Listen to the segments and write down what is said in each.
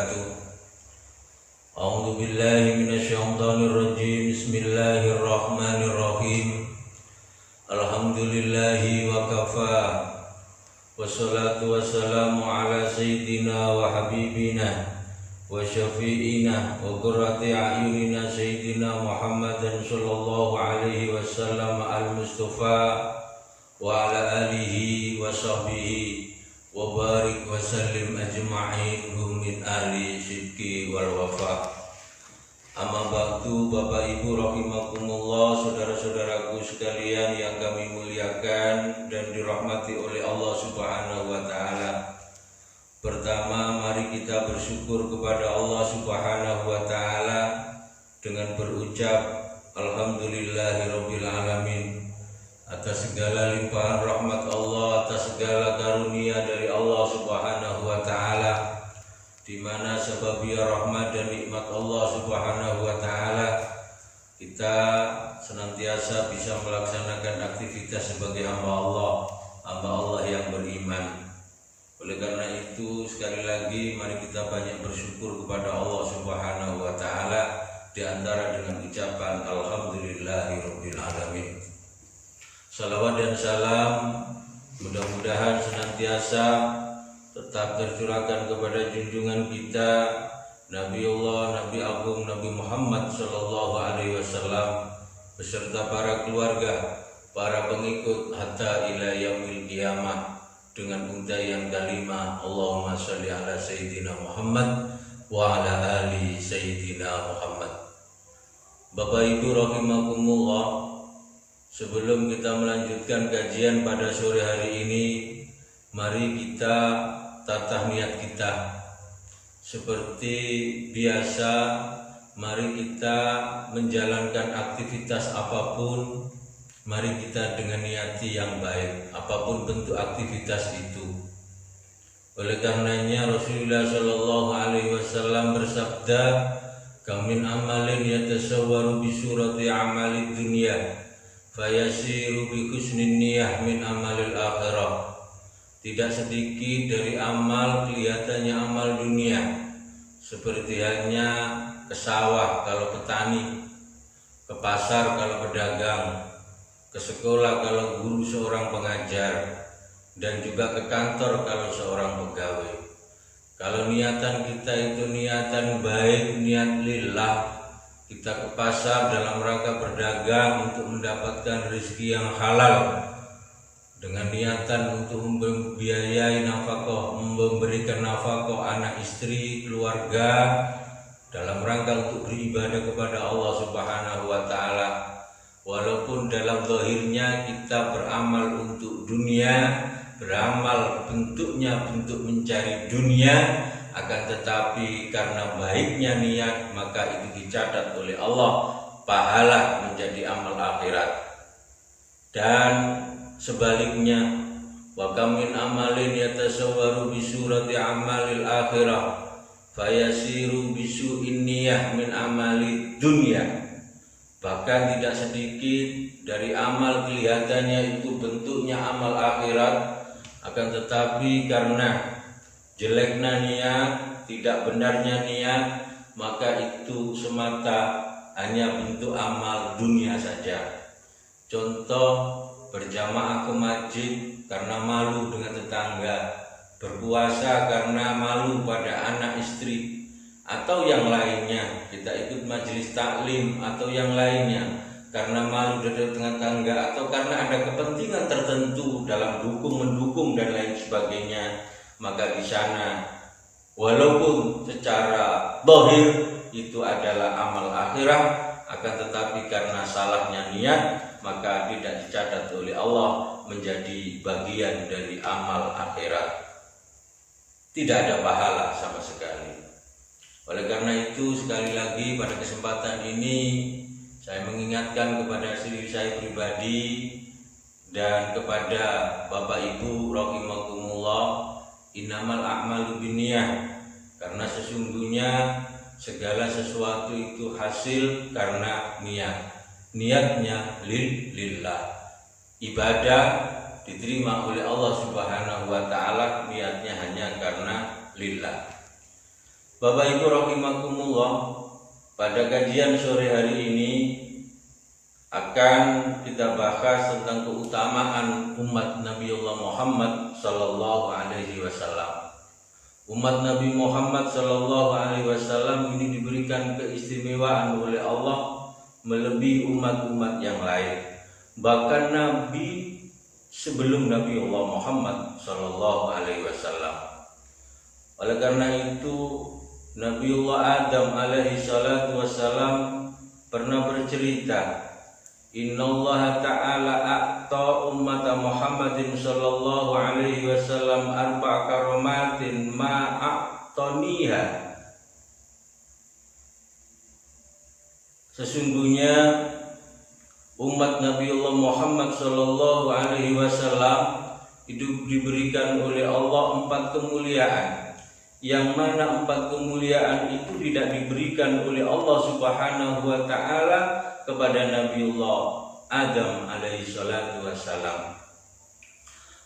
wabarakatuh. A'udzu billahi minasyaitonir rajim. Bismillahirrahmanirrahim. Alhamdulillahi wa kafa. Wassalatu wassalamu ala sayyidina wa habibina wa syafi'ina wa qurrati a'yunina sayyidina Muhammadan sallallahu alaihi wasallam al-Mustafa wa ala alihi wa sahbihi wa barik wa sallim ajma'in hum min ahli sidqi wal wafa. Amma ba'du, Bapak Ibu rahimakumullah, saudara-saudaraku sekalian yang kami muliakan dan dirahmati oleh Allah Subhanahu wa taala. Pertama, mari kita bersyukur kepada Allah Subhanahu wa taala dengan berucap alhamdulillahirabbil alamin atas segala limpahan rahmat Allah, atas segala karunia dari Allah Subhanahu wa taala, di mana sebabnya rahmat dan nikmat Allah Subhanahu wa taala kita senantiasa bisa melaksanakan aktivitas sebagai hamba Allah yang beriman. Oleh karena itu, sekali lagi mari kita banyak bersyukur kepada Allah Subhanahu wa taala, di antara dengan ucapan alhamdulillahirabbil alamin. Salawat dan salam mudah-mudahan senantiasa tetap tercurahkan kepada junjungan kita Nabiullah, Nabi Agung, Nabi Muhammad sallallahu alaihi wasallam beserta para keluarga, para pengikut hatta ila yaumil qiyamah, dengan untayan kalimah Allahumma shalli ala sayyidina Muhammad wa ala ali sayyidina Muhammad. Bapak Ibu rahimakumullah, sebelum kita melanjutkan kajian pada sore hari ini, mari kita tata niat kita. Seperti biasa, mari kita menjalankan aktivitas apapun, mari kita dengan niati yang baik, apapun bentuk aktivitas itu. Oleh karenanya Rasulullah Shallallahu Alaihi Wasallam bersabda, "Kamin amalin yatasawwaru bi surati amali dunya, fayasiru bi husnin niyah min amalil akhirah." Tidak sedikit dari amal kelihatannya amal dunia, seperti halnya ke sawah kalau petani, ke pasar kalau pedagang, ke sekolah kalau guru seorang pengajar, dan juga ke kantor kalau seorang pegawai. Kalau niatan kita itu niatan baik, niat lillah, kita ke pasar dalam rangka berdagang untuk mendapatkan rezeki yang halal, dengan niatan untuk membiayai nafkah, memberikan nafkah anak istri, keluarga, dalam rangka untuk beribadah kepada Allah Subhanahu wa taala. Walaupun dalam zahirnya kita beramal untuk dunia, beramal bentuknya bentuk mencari dunia, akan tetapi karena baiknya niat, maka itu dicatat oleh Allah pahala menjadi amal akhirat. Dan sebaliknya, wa kam min amalin yatasawwaru bi surati amalil akhirah fayasiru bi su'in niyah min amali dunya. Bahkan tidak sedikit dari amal kelihatannya itu bentuknya amal akhirat, akan tetapi karena jeleknya niat, tidak benarnya niat, maka itu semata hanya bentuk amal dunia saja. Contoh, berjamaah ke masjid karena malu dengan tetangga, berpuasa karena malu pada anak istri, atau yang lainnya, kita ikut majelis taklim atau yang lainnya karena malu dari tetangga, atau karena ada kepentingan tertentu dalam mendukung dan lain sebagainya, maka di sana walaupun secara zahir itu adalah amal akhirat, akan tetapi karena salahnya niat, maka tidak dicatat oleh Allah menjadi bagian dari amal akhirat. Tidak ada pahala sama sekali. Oleh karena itu, sekali lagi pada kesempatan ini saya mengingatkan kepada diri saya pribadi dan kepada Bapak Ibu rahimakumullah, innamal a'malu binniyah, karena sesungguhnya segala sesuatu itu hasil karena niat. Niatnya lillah. Ibadah diterima oleh Allah Subhanahu wa taala, niatnya hanya karena lillah. Bapak Ibu rahimakumullah, pada kajian sore hari ini akan kita bahas tentang keutamaan umat Nabiullah Muhammad sallallahu alaihi wasallam. Umat Nabi Muhammad sallallahu alaihi wasallam ini diberikan keistimewaan oleh Allah melebihi umat-umat yang lain. Bahkan Nabi sebelum Nabiullah Muhammad sallallahu alaihi wasallam. Oleh karena itu Nabiullah Adam alaihi salatu wassalam pernah bercerita, Innallaha ta'ala a'ta ummata Muhammadin sallallahu alaihi wasallam arba karomatin ma'a'taniha. Sesungguhnya umat Nabiullah Muhammad sallallahu alaihi wasallam itu diberikan oleh Allah 4 kemuliaan, yang mana 4 kemuliaan itu tidak diberikan oleh Allah Subhanahu wa taala kepada Nabiullah Adam alaihi salatu wassalam.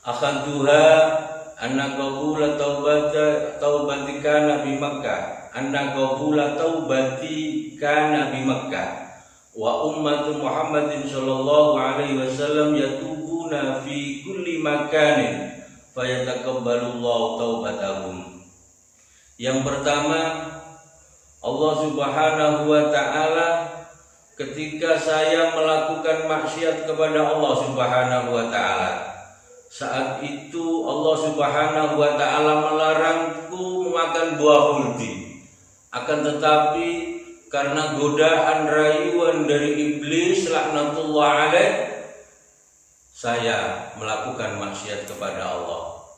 Akhaduha anna qabula taubati kana bi Makkah, anna qabula taubati kana bi Makkah wa ummatu Muhammadin sallallahu alaihi wasallam yatubuna fi kulli makanin fayataqabbalullahu taubatahum. Yang pertama, Allah Subhanahu wa taala ketika saya melakukan maksiat kepada Allah Subhanahu wa taala, saat itu Allah Subhanahu wa taala melarangku memakan buah khuldi. Akan tetapi karena godaan rayuan dari iblis laknatullah alaih, saya melakukan maksiat kepada Allah.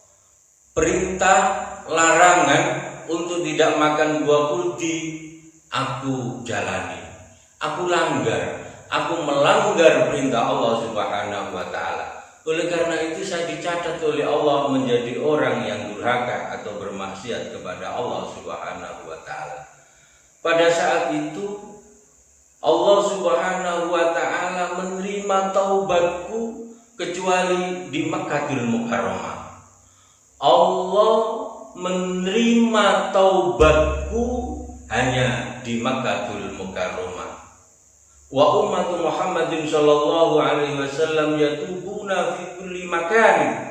Perintah larangan untuk tidak makan buah khuldi aku jalani, aku melanggar perintah Allah Subhanahu wa taala. Oleh karena itu saya dicatat oleh Allah menjadi orang yang durhaka atau bermaksiat kepada Allah Subhanahu wa taala. Pada saat itu Allah Subhanahu wa taala menerima taubatku kecuali di Makkahul Mukarramah. Allah menerima taubatku hanya di Makkahul Mukarramah. Wa ummatu Muhammadin sallallahu alaihi wasallam yatubuna fi kulli makan.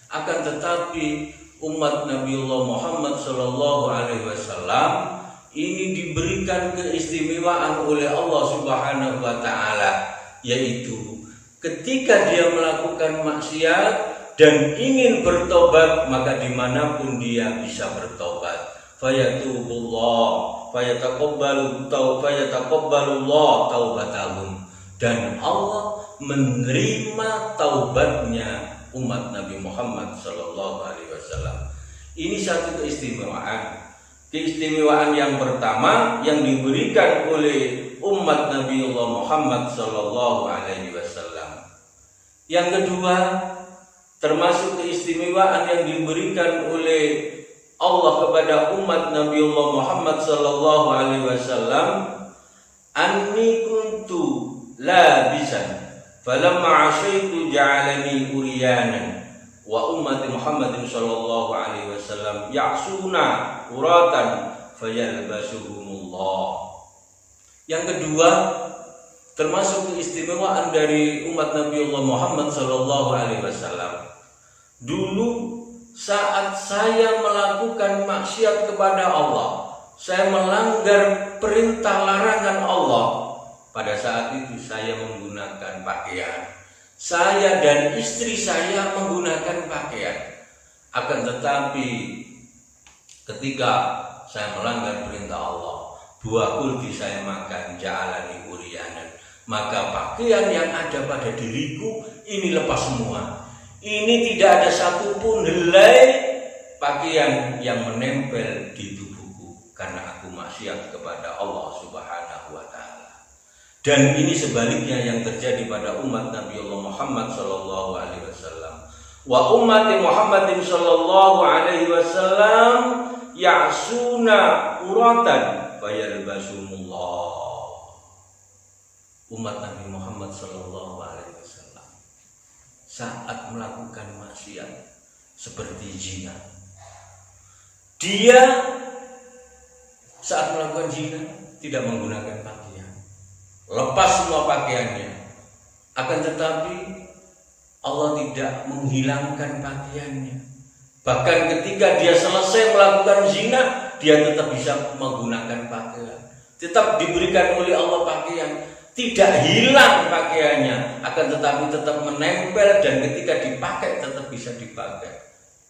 Akan tetapi umat Nabiullah Muhammad sallallahu alaihi wasallam ini diberikan keistimewaan oleh Allah Subhanahu wa taala, yaitu ketika dia melakukan maksiat dan ingin bertobat, maka dimanapun dia bisa bertobat. Fayatubullah, fayataqabbalullah taubatahum, dan Allah menerima taubatnya umat Nabi Muhammad sallallahu alaihi wasallam. Ini satu keistimewaan. Keistimewaan yang pertama yang diberikan oleh umat Nabiullah Muhammad sallallahu alaihi wasallam. Yang kedua, termasuk keistimewaan yang diberikan oleh Allah kepada umat Nabiullah Muhammad sallallahu alaihi wasallam, anni kuntu labisan falamma asyaitu ja'alani uryanan wa ummati Muhammadin sallallahu alaihi wasallam ya'suna uratan fayalbasuhumullah. Yang kedua, termasuk keistimewaan dari umat Nabiullah Muhammad sallallahu alaihi wasallam. Dulu saat saya melakukan maksiat kepada Allah, saya melanggar perintah larangan Allah, pada saat itu saya menggunakan pakaian. Saya dan istri saya menggunakan pakaian. Akan tetapi ketika saya melanggar perintah Allah, buah khuldi saya makan, ja'alani uryanan, maka pakaian yang ada pada diriku ini lepas semua. Ini tidak ada satupun helai pakaian yang menempel di tubuhku karena aku maksiat kepada Allah Subhanahu wa taala. Dan ini sebaliknya yang terjadi pada umat Nabiullah Muhammad sallallahu alaihi wasallam. Wa ummati Muhammadin sallallahu alaihi wasallam ya'suna uratan fayalbasumullah. Umat Nabi Muhammad sallallahu alaihi wasallam saat melakukan maksiat seperti zina, dia saat melakukan zina tidak menggunakan pakaian, lepas semua pakaiannya. Akan tetapi Allah tidak menghilangkan pakaiannya. Bahkan ketika dia selesai melakukan zina, dia tetap bisa menggunakan pakaian, tetap diberikan oleh Allah pakaian, tidak hilang pakaiannya, akan tetapi tetap menempel dan ketika dipakai tetap bisa dipakai.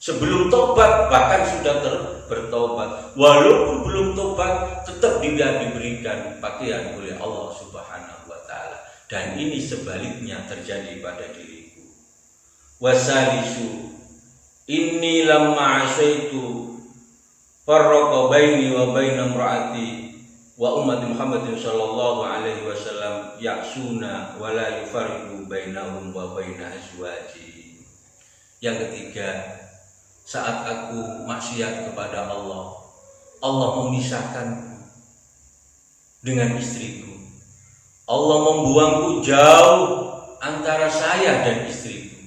Sebelum tobat bahkan sudah bertobat, walaupun belum tobat tetap tidak diberikan pakaian oleh Allah Subhanahu wa taala. Dan ini sebaliknya terjadi pada diriku. Wasalisu inni lamma asaitu farraqa baini wa baina imraati wa ummati Muhammadin sallallahu alaihi wasallam ya'suna wa la yufariqu bainahum wa baina azwaji. Yang ketiga, saat aku maksiat kepada Allah, Allah memisahkanku dengan istriku. Allah membuangku jauh antara saya dan istriku.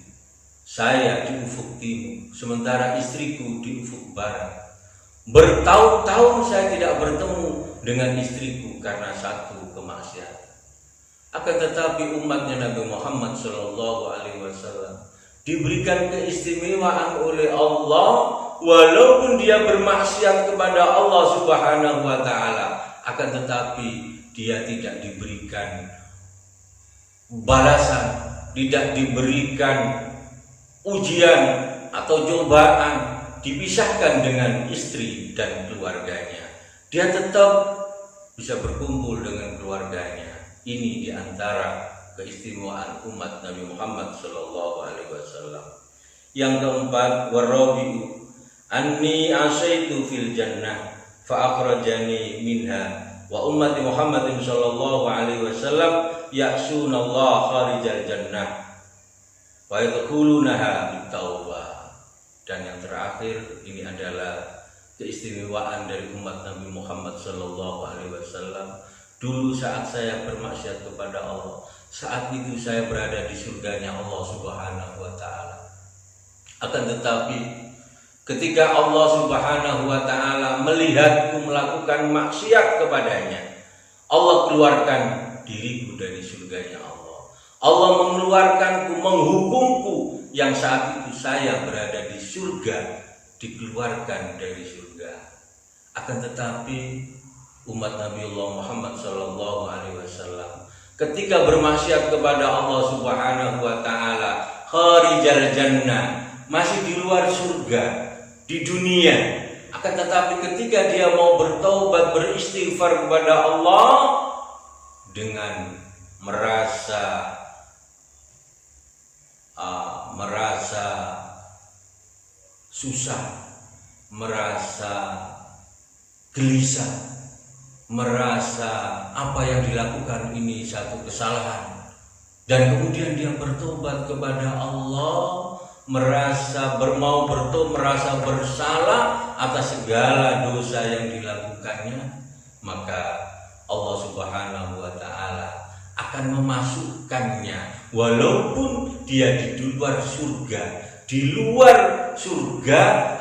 Saya di ufuk timur, sementara istriku di ufuk barat. Bertahun-tahun saya tidak bertemu dengan istriku karena satu kemaksiatan. Akan tetapi umatnya Nabi Muhammad SAW diberikan keistimewaan oleh Allah, walaupun dia bermaksiat kepada Allah Subhanahu wa taala, akan tetapi dia tidak diberikan balasan, tidak diberikan ujian atau cobaan, dipisahkan dengan istri dan keluarganya. Dia tetap bisa berkumpul dengan keluarganya. Ini diantara keistimewaan umat Nabi Muhammad sallallahu alaihi wasallam. Yang keempat, warabi'u anni asaitu fil jannah fa akhrajani minha wa ummati Muhammadin sallallahu alaihi wasallam ya'sunallaha kharijal jannah wa yadkhulunaha bitaubah. Dan yang terakhir, ini adalah keistimewaan dari umat Nabi Muhammad sallallahu alaihi wasallam. Dulu saat saya bermaksiat kepada Allah, saat itu saya berada di surganya Allah Subhanahu wa taala. Akan tetapi ketika Allah Subhanahu wa taala melihatku melakukan maksiat kepadanya, Allah keluarkan diriku dari surganya Allah. Allah mengeluarkanku, menghukumku yang saat itu saya berada di surga, dikeluarkan dari surga. Akan tetapi umat Nabi Allah Muhammad sallallahu alaihi wasallam ketika bermaksiat kepada Allah Subhanahu wa taala, kharijal jannah, masih di luar surga di dunia. Akan tetapi ketika dia mau bertaubat, beristighfar kepada Allah dengan merasa susah, merasa gelisah, merasa apa yang dilakukan ini satu kesalahan, dan kemudian dia bertobat kepada Allah, merasa merasa bersalah atas segala dosa yang dilakukannya, maka Allah Subhanahu wa taala akan memasukkannya walaupun dia di luar surga,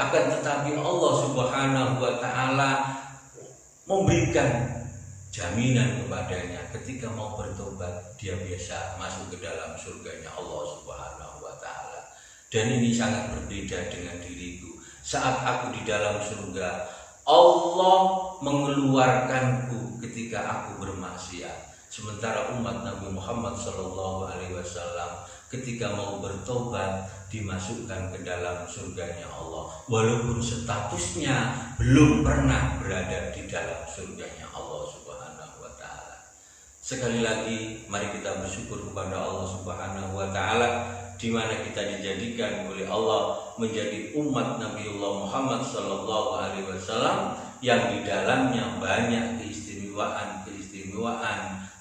akan tetapi Allah Subhanahu wa taala memberikan jaminan kepadanya ketika mau bertobat dia bisa masuk ke dalam surganya Allah Subhanahu wa taala. Dan ini sangat berbeda dengan diriku. Saat aku di dalam surga, Allah mengeluarkanku ketika aku bermaksiat. Sementara umat Nabi Muhammad sallallahu alaihi wasallam ketika mau bertobat dimasukkan ke dalam surganya Allah, walaupun statusnya belum pernah berada di dalam surganya Allah Subhanahu wa taala. Sekali lagi mari kita bersyukur kepada Allah Subhanahu wa taala di mana kita dijadikan oleh Allah menjadi umat Nabiullah Muhammad sallallahu alaihi wasallam yang di dalamnya banyak keistimewaan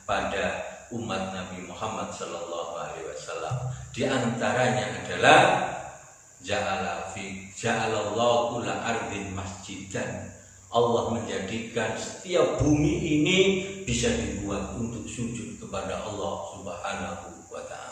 pada umat Nabi Muhammad sallallahu alaihi wasallam. Di antaranya adalah ja'alallahu kulla ardin masjidan. Allah menjadikan setiap bumi ini bisa dibuat untuk sujud kepada Allah Subhanahu wa taala.